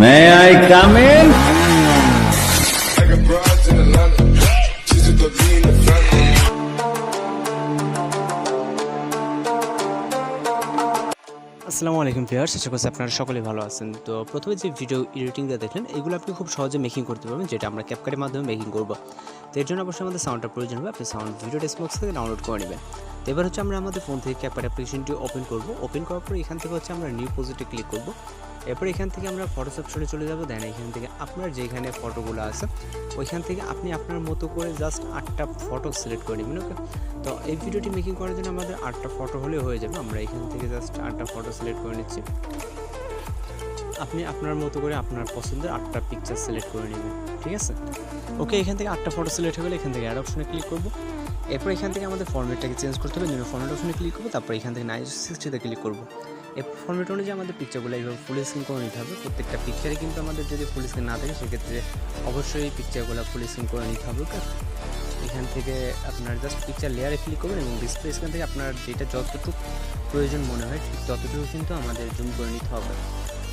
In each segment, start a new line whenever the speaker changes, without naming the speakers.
May I come in?
আসসালামু আলাইকুম viewers, আশা করছি আপনারা সকলেই ভালো আছেন। তো প্রথমে যে ভিডিও এডিটিংটা দেখলেন, এগুলো আপনি খুব সহজে মেকিং করতে পারবেন, যেটা আমরা ক্যাপকাটের মাধ্যমে মেকিং করব। তো এর জন্য অবশ্যই আমাদের সাউন্ডটা প্রয়োজন হবে। আপনি সাউন্ড ভিডিও ডেস্কবক্স থেকে ডাউনলোড করে নেবেন। তো এবার হচ্ছে আমরা আমাদের ফোন থেকে ক্যাপকাট অ্যাপ্লিকেশনটি ওপেন করব। ওপেন করার পর এখান থেকে হচ্ছে আমরা নিউ প্রজেক্টে ক্লিক করব। এরপর এখান থেকে আমরা ফটোস অপশনে চলে যাব। দেন এখান থেকে আপনার যেখানে ফটোগুলো আছে ওইখান থেকে আপনি আপনার মতো করে জাস্ট 8টা ফটো সিলেক্ট করে নেবেন। ওকে, তো এই ভিডিওটি মেকিং করার জন্য আমাদের 8টা ফটো হলে হয়ে যাবে। আমরা এখান থেকে জাস্ট 8টা ফটো সিলেক্ট করে নিচ্ছি। আপনি আপনার মতো করে আপনার পছন্দের 8টা পিকচার সিলেক্ট করে নেবেন, ঠিক আছে? ওকে, এখান থেকে 8টা ফটো সিলেক্ট হয়ে গেলে এখান থেকে অ্যাড অপশনে ক্লিক করব। এরপর এখান থেকে আমাদের ফরম্যাটটাকে চেঞ্জ করতে হবে। জন্য ফরম্যাট অপশনে ক্লিক করব, তারপর এখান থেকে 960তে ক্লিক করব। এই ফরম্যাট অনুযায়ী আমাদের পিকচারগুলো এইভাবে ফুল স্ক্রিন করে নিতে হবে। প্রত্যেকটা পিকচারে কিন্তু আমাদের যদি ফুল স্ক্রিন না থাকে সেক্ষেত্রে অবশ্যই পিকচারগুলো ফুল স্ক্রিন করে নিতে হবে। ওকে, এখান থেকে আপনার জাস্ট পিকচার লেয়ারে ক্লিক করবেন এবং ডিসপ্লে স্ক্রিন থেকে আপনার যেটা যতটুকু প্রয়োজন মনে হয় ঠিক ততটুকু কিন্তু আমাদের জুম করে নিতে হবে।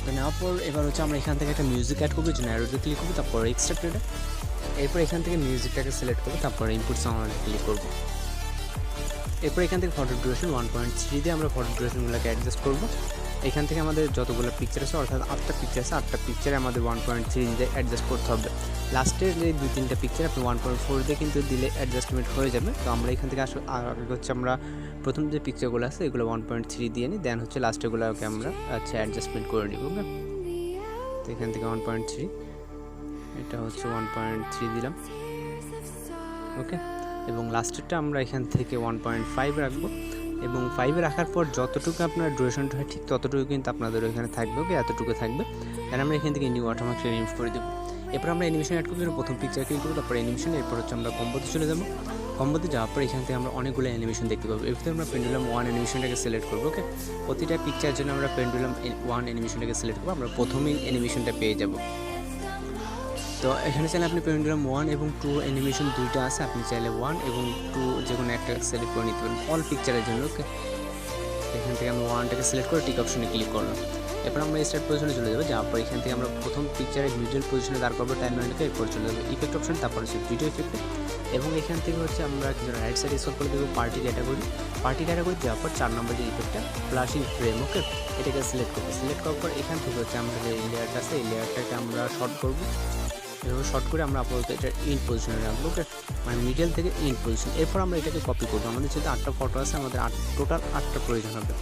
তো নেওয়ার পর এবার হচ্ছে আমরা এখান থেকে একটা মিউজিক অ্যাড করবো, জন্য অ্যারোতে ক্লিক করবো, তারপর এক্সট্রাক্টেডে। এরপর এখান থেকে মিউজিকটাকে সিলেক্ট করবো, তারপর ইনপুট সাউন্ড ক্লিক করবো। এরপর এখান থেকে ফটো ডিউরেশন 1.3 দিয়ে আমরা ফটো ডিউরেশনগুলোকে অ্যাডজাস্ট করবো। এখান থেকে আমাদের যতগুলো পিকচার আছে, অর্থাৎ 8টা পিকচার আছে, 8টা পিকচারে আমাদের 1.3 দিয়ে অ্যাডজাস্ট করতে হবে। লাস্টের যে 2-3টা পিকচার আপনি 1.4 দিয়ে কিন্তু দিলে অ্যাডজাস্টমেন্ট হয়ে যাবে। তো আমরা এখান থেকে আগে হচ্ছে আমরা প্রথম যে পিকচারগুলো আছে এগুলো 1.3 দিয়ে নিই, দেন হচ্ছে লাস্টেরগুলোকে আমরা অ্যাডজাস্টমেন্ট করে নিব। ওকে, তো এখান থেকে 1.3, এটা হচ্ছে 1.3 দিলাম। ওকে, এবং লাস্টেরটা আমরা এখান থেকে 1.5 রাখবো, এবং 5 রাখার পর যতটুকু আপনার ডিউরেশনটা হয় ঠিক ততটুকু কিন্তু আপনাদের ওইখানে থাকবে। ওকে, এতটুকু থাকবে। দেন আমরা এখান থেকে নিউ অটোমেটিক রিমুভ করে দেবো। এরপর আমরা অ্যানিমেশন অ্যাড করবো। প্রথম পিকচার ক্লিক করবো, তারপর অ্যানিমেশন। এরপর হচ্ছে আমরা কম্বোতে চলে যাবো। কম্বোতে যাওয়ার পর এখান থেকে আমরা অনেকগুলো অ্যানিমেশন দেখতে পাবো। এর ভিতরে আমরা পেন্ডুলাম 1 অ্যানিমেশনটাকে সিলেক্ট করবো। ওকে, প্রতিটা পিকচারের জন্য আমরা পেন্ডুলাম 1 অ্যানিমেশনটাকে সিলেক্ট করবো। আমরা প্রথমেই অ্যানিমেশনটা পেয়ে যাবো। তো এখানে চাইলে আপনি পেন্ডুলাম 1 এবং 2 অ্যানিমেশন দুইটা আছে, আপনি চাইলে 1 এবং 2 যে কোনো একটা সিলেক্ট করে নিতে পারেন অল পিকচারের জন্য। ওকে, এখান থেকে আমি 1টাকে সিলেক্ট করে টিক অপশনে ক্লিক করলাম। এরপর আমরা স্টার্ট পজিশনে চলে যাবো। যাওয়ার পর এখান থেকে আমরা প্রথম পিকচারের মিডল পজিশনে দাঁড় করবো টাইমলাইনটাকে। এরপর চলে যাবো ইফেক্ট অপশন, তারপর হচ্ছে ভিডিও ইফেক্টে, এবং এখান থেকে হচ্ছে আমরা কিছু রাইট সাইড স্ক্রল করে দেবো পার্টি ক্যাটাগরি। যাওয়ার পর 4 নম্বর যে ইফেক্টটা ফ্ল্যাশিং ফ্রেম। ওকে, এটাকে সিলেক্ট করবো। সিলেক্ট করার পর এখান থেকে হচ্ছে আমরা যে লেয়ারটা আছে এই লেয়ারটাকে আমরা শর্ট করবো। এভাবে শর্ট করে আমরা আপাতত এটা ইন্ড পজিশনে রাখবো। ওকে, মানে মিডল থেকে ইন্ড পজিশন। এরপর আমরা এটাকে কপি করবো। আমাদের যেহেতু 8টা ফটো আছে, আমাদের টোটাল 8টা প্রয়োজন হবে।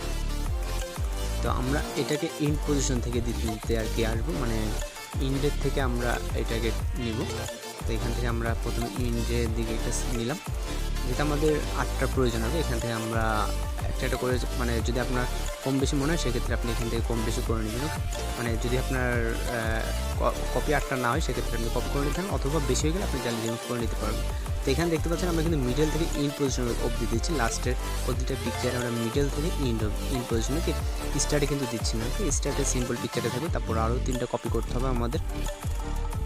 তো আমরা এটাকে ইন্ড পজিশন থেকে দিতে আর কি আসবো, মানে ইন্ডের থেকে আমরা এটাকে নিব। তো এখান থেকে আমরা প্রথমে ইন্ডের দিকে এটা নিলাম, যেটা আমাদের 8টা প্রয়োজন হবে। এখান থেকে আমরা একটা করে, মানে যদি আপনার কম বেশি মনে হয় সেক্ষেত্রে আপনি এখান থেকে কম বেশি করে নেবেন। মানে যদি আপনার কপি 8টা না হয় সেক্ষেত্রে আপনি কপি করে নিতে পারেন, অথবা বেশি হয়ে গেলে আপনি চাইলে রিমুভ করে নিতে পারবেন। তো এখানে দেখতে পাচ্ছেন আমরা কিন্তু মিডল থেকে ইন পজিশন অবধি দিচ্ছি। লাস্টের প্রতিটা পিকচারে আমরা মিডল থেকে ইন পজিশনে কি স্টার্টে কিন্তু দিচ্ছি না। স্টার্টে সিম্পল পিকচারে থাকবে, তারপর আরও 3টা কপি করতে হবে আমাদের।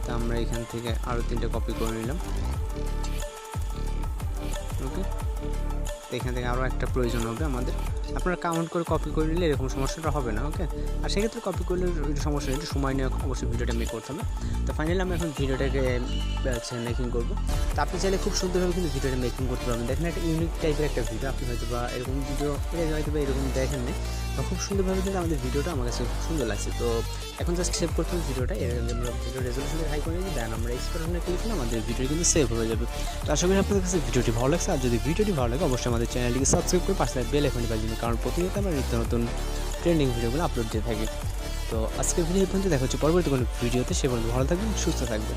তো আমরা এখান থেকে আরও 3টা কপি করে নিলাম। ওকে, তো এখান থেকে আরও একটা প্রয়োজন হবে আমাদের। আপনারা কাউন্ট করে কপি করে নিলে এরকম সমস্যাটা হবে না। ওকে, আর সেক্ষেত্রে কপি করলে সমস্যা নেই, একটু সময় নিয়ে অবশ্যই ভিডিওটা মেক করতে হবে। তো ফাইনালি আমি এখন ভিডিওটাকে মেকিং করবো। তো আপনি চাইলে খুব সুন্দরভাবে কিন্তু ভিডিওটা মেকিং করতে পারবেন। দেখেন একটা ইউনিক টাইপের একটা ভিডিও, আপনি হয়তো বা এরকম ভিডিও হয়তো বা এরকম দেখেন না, তো খুব সুন্দরভাবে কিন্তু আমাদের ভিডিওটা আমার কাছে খুব সুন্দর লাগছে। তো এখন জাস্ট সেভ করতে হবে ভিডিওটা। আমরা ভিডিও রেজলিউশনে হাই করে নিই, দেন আমরা এক্সপোর্টে ক্লিক করলে আমাদের ভিডিও কিন্তু সেভ হয়ে যাবে। তো আশা করি আপনাদের কাছে ভিডিওটি ভালো লাগছে। আর যদি ভিডিওটি ভালো লাগে অবশ্যই আমাদের চ্যানেলটিকে সাবস্ক্রাইব করে পাশে বেল আইকনটি বাজিয়ে, কারণ প্রতিনিয়ত আমরা নিত্য নতুন ট্রেন্ডিং ভিডিওগুলো আপলোড দিয়ে থাকি। তো আজকের ভিডিও পর্যন্ত দেখা হচ্ছে পরবর্তী কোনো ভিডিওতে। সে পর্যন্ত ভালো থাকবেন, সুস্থ থাকবেন।